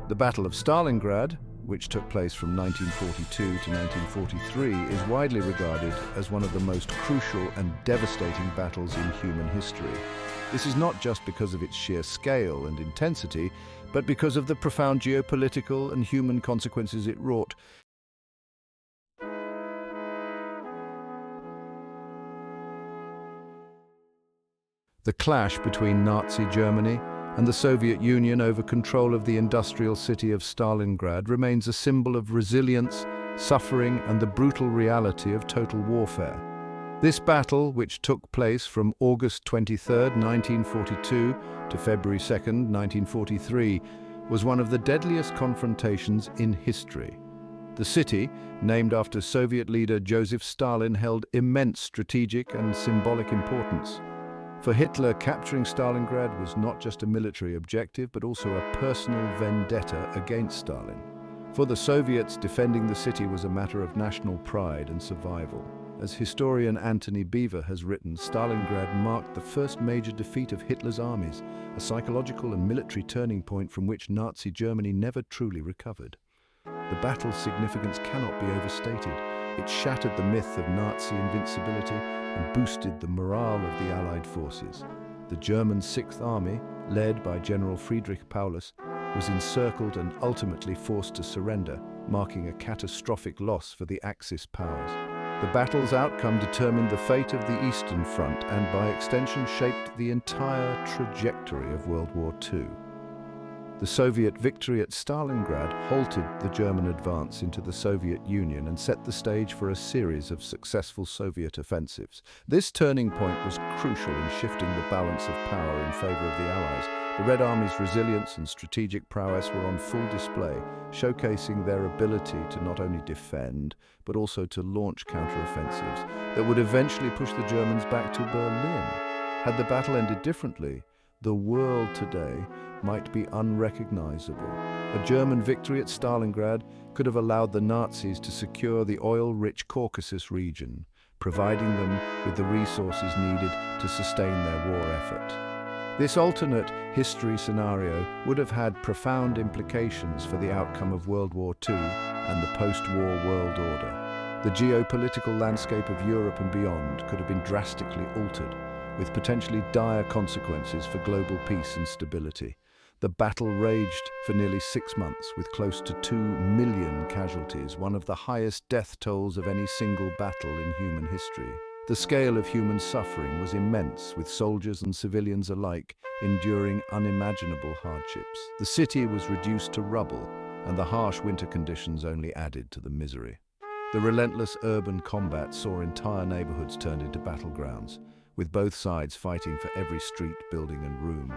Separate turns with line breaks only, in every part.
The Battle of Stalingrad, which took place from 1942 to 1943, is widely regarded as one of the most crucial and devastating battles in human history. This is not just because of its sheer scale and intensity, but because of the profound geopolitical and human consequences it wrought. The clash between Nazi Germany and the Soviet Union over control of the industrial city of Stalingrad remains a symbol of resilience, suffering, and the brutal reality of total warfare. This battle, which took place from August 23, 1942 to February 2, 1943, was one of the deadliest confrontations in history. The city, named after Soviet leader Joseph Stalin, held immense strategic and symbolic importance. For Hitler, capturing Stalingrad was not just a military objective, but also a personal vendetta against Stalin. For the Soviets, defending the city was a matter of national pride and survival. As historian Antony Beevor has written, Stalingrad marked the first major defeat of Hitler's armies, a psychological and military turning point from which Nazi Germany never truly recovered. The battle's significance cannot be overstated. It shattered the myth of Nazi invincibility and boosted the morale of the Allied forces. The German Sixth Army, led by General Friedrich Paulus, was encircled and ultimately forced to surrender, marking a catastrophic loss for the Axis powers. The battle's outcome determined the fate of the Eastern Front and, by extension, shaped the entire trajectory of World War II. The Soviet victory at Stalingrad halted the German advance into the Soviet Union and set the stage for a series of successful Soviet offensives. This turning point was crucial in shifting the balance of power in favor of the Allies. The Red Army's resilience and strategic prowess were on full display, showcasing their ability to not only defend, but also to launch counteroffensives that would eventually push the Germans back to Berlin. Had the battle ended differently, the world today might be unrecognizable. A German victory at Stalingrad could have allowed the Nazis to secure the oil-rich Caucasus region, providing them with the resources needed to sustain their war effort. This alternate history scenario would have had profound implications for the outcome of World War II and the post-war world order. The geopolitical landscape of Europe and beyond could have been drastically altered, with potentially dire consequences for global peace and stability. The battle raged for nearly 6 months, with close to 2 million casualties, one of the highest death tolls of any single battle in human history. The scale of human suffering was immense, with soldiers and civilians alike enduring unimaginable hardships. The city was reduced to rubble, and the harsh winter conditions only added to the misery. The relentless urban combat saw entire neighborhoods turned into battlegrounds, with both sides fighting for every street, building, and room.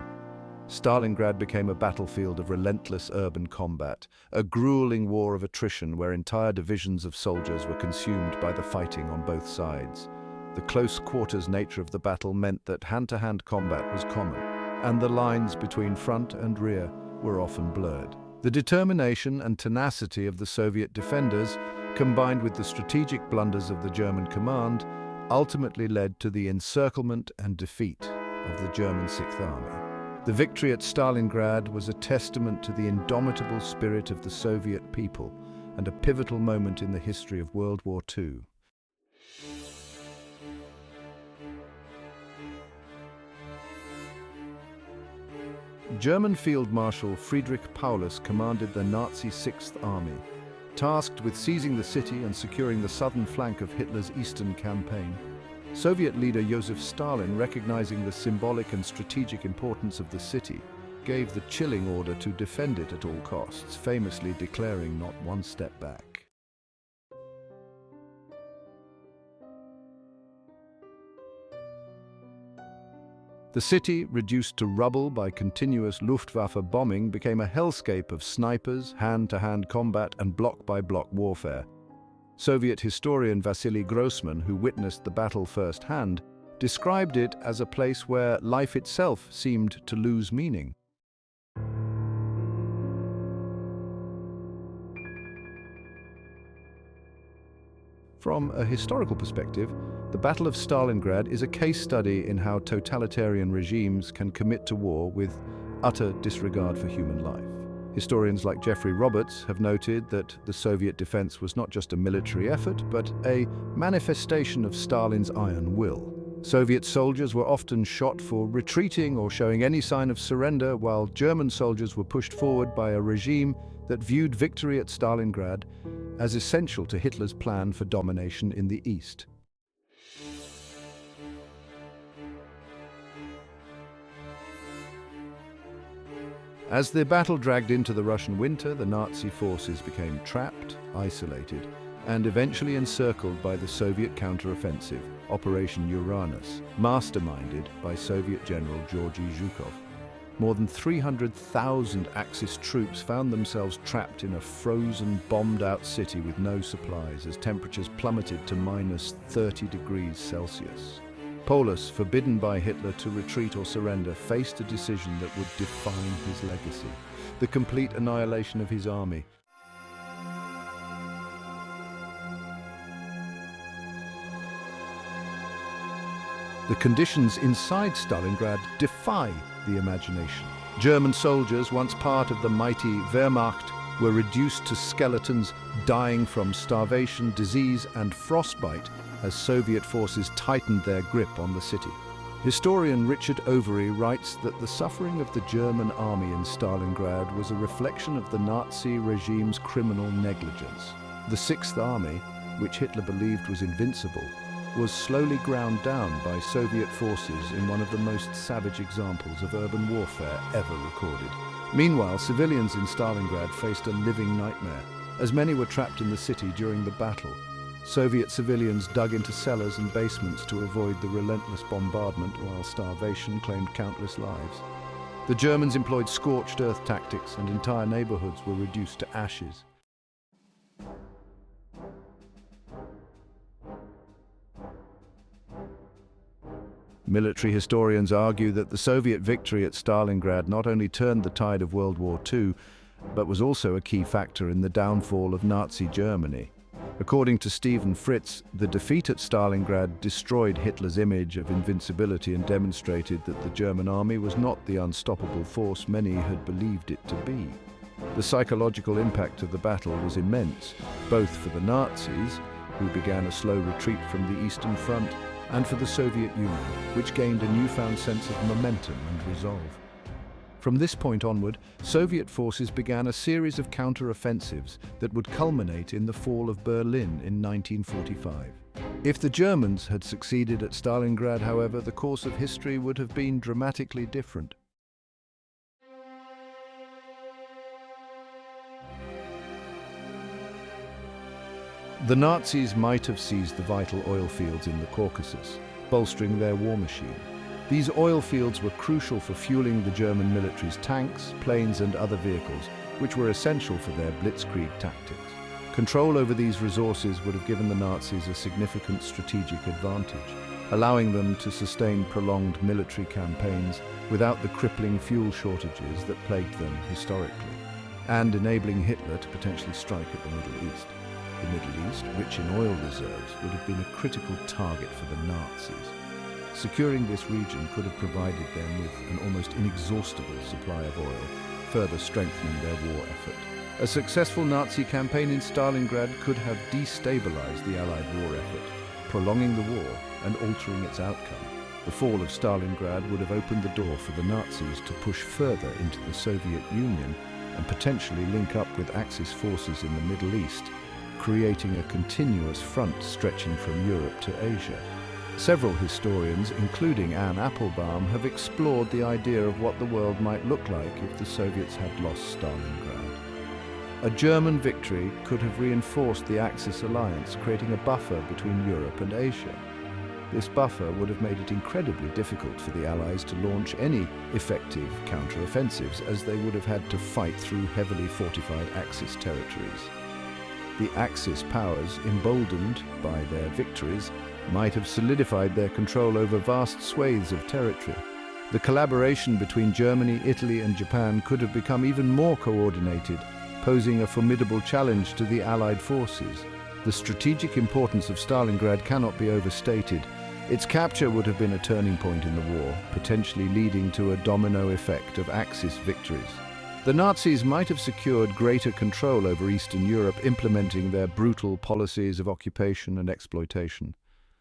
Stalingrad became a battlefield of relentless urban combat, a grueling war of attrition where entire divisions of soldiers were consumed by the fighting on both sides. The close-quarters nature of the battle meant that hand-to-hand combat was common, and the lines between front and rear were often blurred. The determination and tenacity of the Soviet defenders, combined with the strategic blunders of the German command, ultimately led to the encirclement and defeat of the German Sixth Army. The victory at Stalingrad was a testament to the indomitable spirit of the Soviet people and a pivotal moment in the history of World War II. German Field Marshal Friedrich Paulus commanded the Nazi Sixth Army, tasked with seizing the city and securing the southern flank of Hitler's eastern campaign. Soviet leader Joseph Stalin, recognizing the symbolic and strategic importance of the city, gave the chilling order to defend it at all costs, famously declaring not one step back. The city, reduced to rubble by continuous Luftwaffe bombing, became a hellscape of snipers, hand-to-hand combat, and block-by-block warfare. Soviet historian Vasily Grossman, who witnessed the battle firsthand, described it as a place where life itself seemed to lose meaning. From a historical perspective, The Battle of Stalingrad is a case study in how totalitarian regimes can commit to war with utter disregard for human life. Historians like Jeffrey Roberts have noted that the Soviet defense was not just a military effort, but a manifestation of Stalin's iron will. Soviet soldiers were often shot for retreating or showing any sign of surrender, while German soldiers were pushed forward by a regime that viewed victory at Stalingrad as essential to Hitler's plan for domination in the East. As the battle dragged into the Russian winter, the Nazi forces became trapped, isolated, and eventually encircled by the Soviet counteroffensive, Operation Uranus, masterminded by Soviet General Georgy Zhukov. More than 300,000 Axis troops found themselves trapped in a frozen, bombed-out city with no supplies as temperatures plummeted to -30°C. Paulus, forbidden by Hitler to retreat or surrender, faced a decision that would define his legacy: the complete annihilation of his army. The conditions inside Stalingrad defy the imagination. German soldiers, once part of the mighty Wehrmacht, were reduced to skeletons, dying from starvation, disease, and frostbite as Soviet forces tightened their grip on the city. Historian Richard Overy writes that the suffering of the German army in Stalingrad was a reflection of the Nazi regime's criminal negligence. The Sixth Army, which Hitler believed was invincible, was slowly ground down by Soviet forces in one of the most savage examples of urban warfare ever recorded. Meanwhile, civilians in Stalingrad faced a living nightmare, as many were trapped in the city during the battle. Soviet civilians dug into cellars and basements to avoid the relentless bombardment, while starvation claimed countless lives. The Germans employed scorched earth tactics, and entire neighborhoods were reduced to ashes. Military historians argue that the Soviet victory at Stalingrad not only turned the tide of World War II, but was also a key factor in the downfall of Nazi Germany. According to Stephen Fritz, the defeat at Stalingrad destroyed Hitler's image of invincibility and demonstrated that the German army was not the unstoppable force many had believed it to be. The psychological impact of the battle was immense, both for the Nazis, who began a slow retreat from the Eastern Front, and for the Soviet Union, which gained a newfound sense of momentum and resolve. From this point onward, Soviet forces began a series of counter-offensives that would culminate in the fall of Berlin in 1945. If the Germans had succeeded at Stalingrad, however, the course of history would have been dramatically different. The Nazis might have seized the vital oil fields in the Caucasus, bolstering their war machine. These oil fields were crucial for fueling the German military's tanks, planes, and other vehicles, which were essential for their blitzkrieg tactics. Control over these resources would have given the Nazis a significant strategic advantage, allowing them to sustain prolonged military campaigns without the crippling fuel shortages that plagued them historically, and enabling Hitler to potentially strike at the Middle East. The Middle East, rich in oil reserves, would have been a critical target for the Nazis. Securing this region could have provided them with an almost inexhaustible supply of oil, further strengthening their war effort. A successful Nazi campaign in Stalingrad could have destabilized the Allied war effort, prolonging the war and altering its outcome. The fall of Stalingrad would have opened the door for the Nazis to push further into the Soviet Union and potentially link up with Axis forces in the Middle East, creating a continuous front stretching from Europe to Asia. Several historians, including Anne Applebaum, have explored the idea of what the world might look like if the Soviets had lost Stalingrad. A German victory could have reinforced the Axis alliance, creating a buffer between Europe and Asia. This buffer would have made it incredibly difficult for the Allies to launch any effective counter-offensives, as they would have had to fight through heavily fortified Axis territories. The Axis powers, emboldened by their victories, might have solidified their control over vast swathes of territory. The collaboration between Germany, Italy, and Japan could have become even more coordinated, posing a formidable challenge to the Allied forces. The strategic importance of Stalingrad cannot be overstated. Its capture would have been a turning point in the war, potentially leading to a domino effect of Axis victories. The Nazis might have secured greater control over Eastern Europe, implementing their brutal policies of occupation and exploitation.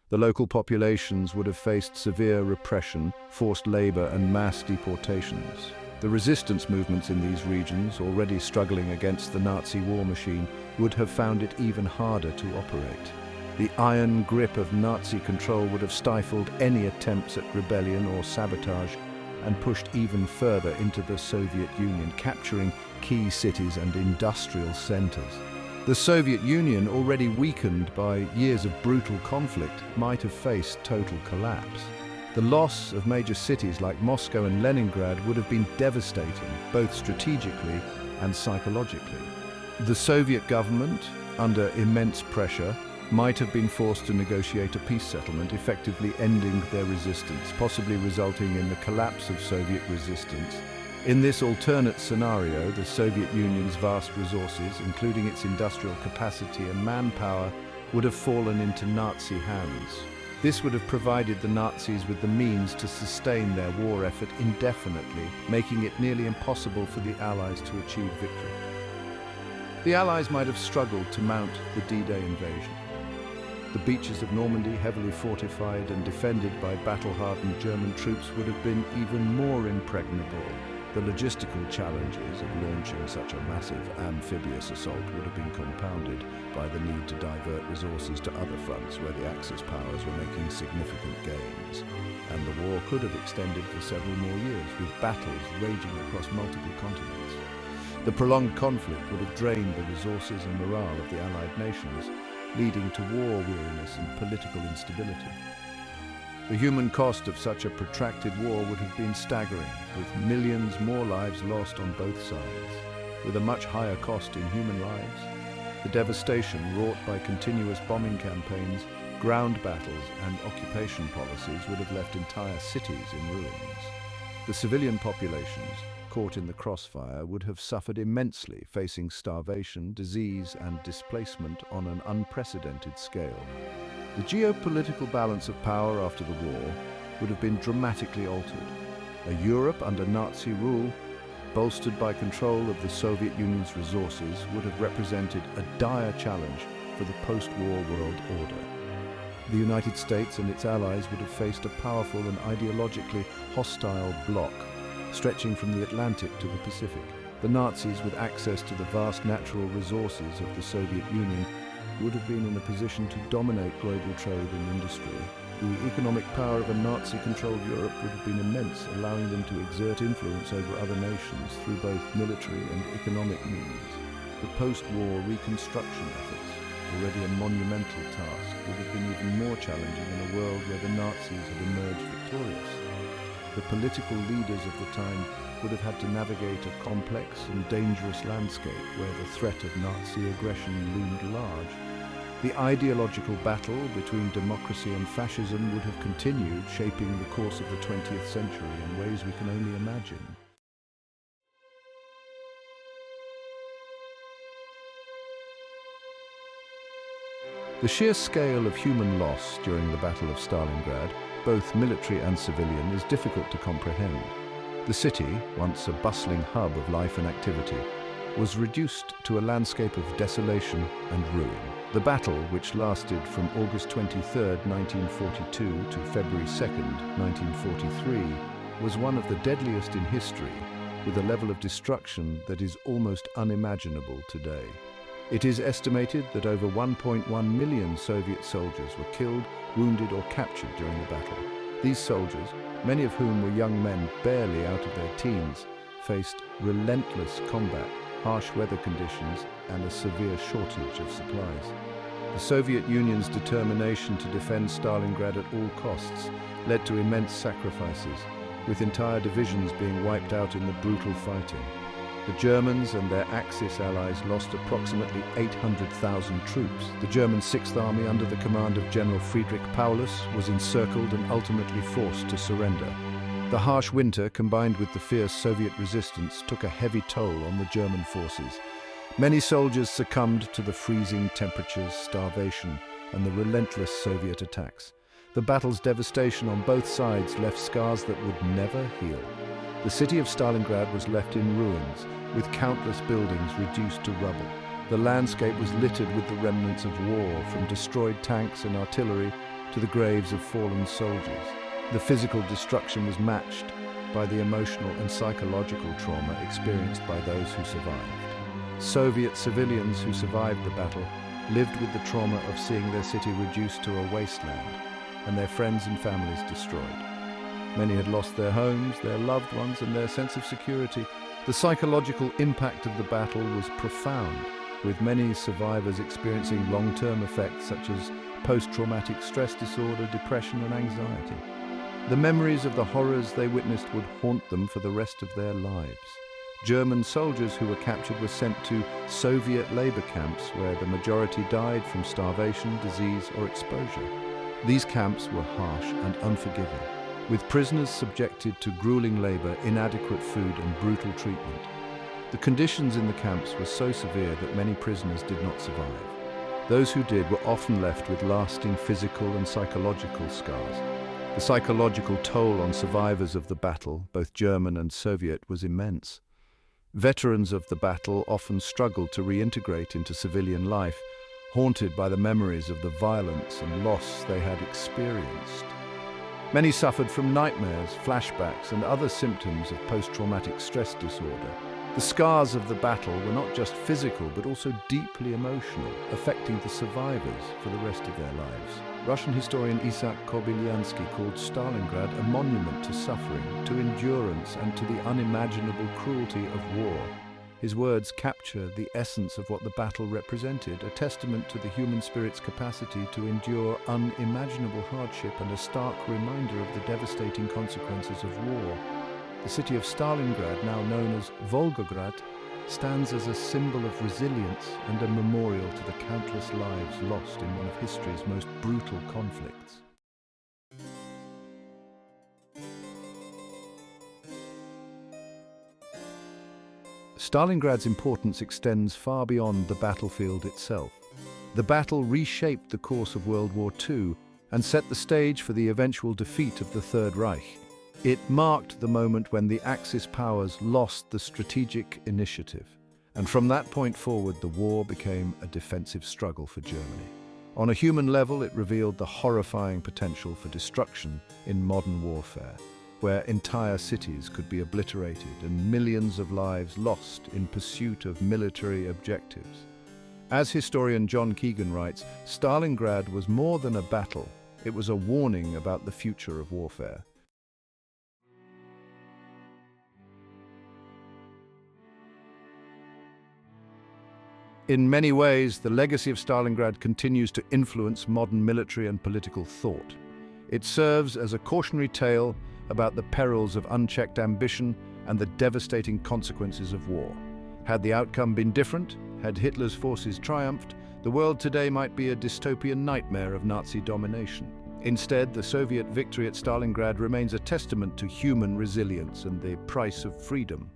The local populations would have faced severe repression, forced labor, and mass deportations. The resistance movements in these regions, already struggling against the Nazi war machine, would have found it even harder to operate. The iron grip of Nazi control would have stifled any attempts at rebellion or sabotage and pushed even further into the Soviet Union, capturing key cities and industrial centers. The Soviet Union, already weakened by years of brutal conflict, might have faced total collapse. The loss of major cities like Moscow and Leningrad would have been devastating, both strategically and psychologically. The Soviet government, under immense pressure, might have been forced to negotiate a peace settlement, effectively ending their resistance, possibly resulting in the collapse of Soviet resistance. In this alternate scenario, the Soviet Union's vast resources, including its industrial capacity and manpower, would have fallen into Nazi hands. This would have provided the Nazis with the means to sustain their war effort indefinitely, making it nearly impossible for the Allies to achieve victory. The Allies might have struggled to mount the D-Day invasion. The beaches of Normandy, heavily fortified and defended by battle-hardened German troops, would have been even more impregnable. The logistical challenges of launching such a massive amphibious assault would have been compounded by the need to divert resources to other fronts where the Axis powers were making significant gains. And the war could have extended for several more years, with battles raging across multiple continents. The prolonged conflict would have drained the resources and morale of the Allied nations, leading to war weariness and political instability. The human cost of such a protracted war would have been staggering, with millions more lives lost on both sides. With a much higher cost in human lives, the devastation wrought by continuous bombing campaigns, ground battles, and occupation policies would have left entire cities in ruins. The civilian populations, caught in the crossfire, would have suffered immensely, facing starvation, disease, and displacement on an unprecedented scale. The geopolitical balance of power after the war would have been dramatically altered. A Europe under Nazi rule, bolstered by control of the Soviet Union's resources, would have represented a dire challenge for the post-war world order. The United States and its allies would have faced a powerful and ideologically hostile bloc, stretching from the Atlantic to the Pacific. The Nazis, with access to the vast natural resources of the Soviet Union, would have been in a position to dominate global trade and industry. The economic power of a Nazi-controlled Europe would have been immense, allowing them to exert influence over other nations through both military and economic means. The post-war reconstruction efforts, already a monumental task, would have been even more challenging in a world where the Nazis had emerged victorious. The political leaders of the time would have had to navigate a complex and dangerous landscape where the threat of Nazi aggression loomed large. The ideological battle between democracy and fascism would have continued, shaping the course of the 20th century in ways we can only imagine. The sheer scale of human loss during the Battle of Stalingrad, both military and civilian, is difficult to comprehend. The city, once a bustling hub of life and activity, was reduced to a landscape of desolation and ruin. The battle, which lasted from August 23, 1942 to February 2, 1943, was one of the deadliest in history, with a level of destruction that is almost unimaginable today. It is estimated that over 1.1 million Soviet soldiers were killed, wounded, or captured during the battle. These soldiers, many of whom were young men barely out of their teens, faced relentless combat, harsh weather conditions, and a severe shortage of supplies. The Soviet Union's determination to defend Stalingrad at all costs led to immense sacrifices, with entire divisions being wiped out in the brutal fighting. The Germans and their Axis allies lost approximately 800,000 troops. The German Sixth Army, under the command of General Friedrich Paulus, was encircled and ultimately forced to surrender. The harsh winter, combined with the fierce Soviet resistance, took a heavy toll on the German forces. Many soldiers succumbed to the freezing temperatures, starvation, and the relentless Soviet attacks. The battle's devastation on both sides left scars that would never heal. The city of Stalingrad was left in ruins, with countless buildings reduced to rubble. The landscape was littered with the remnants of war, from destroyed tanks and artillery to the graves of fallen soldiers. The physical destruction was matched by the emotional and psychological trauma experienced by those who survived. Soviet civilians who survived the battle lived with the trauma of seeing their city reduced to a wasteland and their friends and families destroyed. Many had lost their homes, their loved ones, and their sense of security. The psychological impact of the battle was profound, with many survivors experiencing long-term effects such as post-traumatic stress disorder, depression, and anxiety. The memories of the horrors they witnessed would haunt them for the rest of their lives. German soldiers who were captured were sent to Soviet labor camps where the majority died from starvation, disease, or exposure. These camps were harsh and unforgiving, with prisoners subjected to grueling labor, inadequate food, and brutal treatment. The conditions in the camps were so severe that many prisoners did not survive. Those who did were often left with lasting physical and psychological scars. The psychological toll on survivors of the battle, both German and Soviet, was immense. Veterans of the battle often struggled to reintegrate into civilian life, haunted by the memories of the violence and loss they had experienced. Many suffered from nightmares, flashbacks, and other symptoms of post-traumatic stress disorder. The scars of the battle were not just physical, but also deeply emotional, affecting the survivors for the rest of their lives. Russian historian Isaac Kobyliansky called Stalingrad a monument to suffering, to endurance, and to the unimaginable cruelty of war. His words capture the essence of what the battle represented, a testament to the human spirit's capacity to endure unimaginable hardship and a stark reminder of the devastating consequences of war. The city of Stalingrad, now known as Volgograd, stands as a symbol of resilience and a memorial to the countless lives lost in one of history's most brutal conflicts. Stalingrad's importance extends far beyond the battlefield itself. The battle reshaped the course of World War II and set the stage for the eventual defeat of the Third Reich. It marked the moment when the Axis powers lost the strategic initiative, and from that point forward, the war became a defensive struggle for Germany. On a human level, it revealed the horrifying potential for destruction in modern warfare, where entire cities could be obliterated and millions of lives lost in pursuit of military objectives. As historian John Keegan writes, Stalingrad was more than a battle, it was a warning about the future of warfare. In many ways, the legacy of Stalingrad continues to influence modern military and political thought. It serves as a cautionary tale about the perils of unchecked ambition and the devastating consequences of war. Had the outcome been different, had Hitler's forces triumphed, the world today might be a dystopian nightmare of Nazi domination. Instead, the Soviet victory at Stalingrad remains a testament to human resilience and the price of freedom.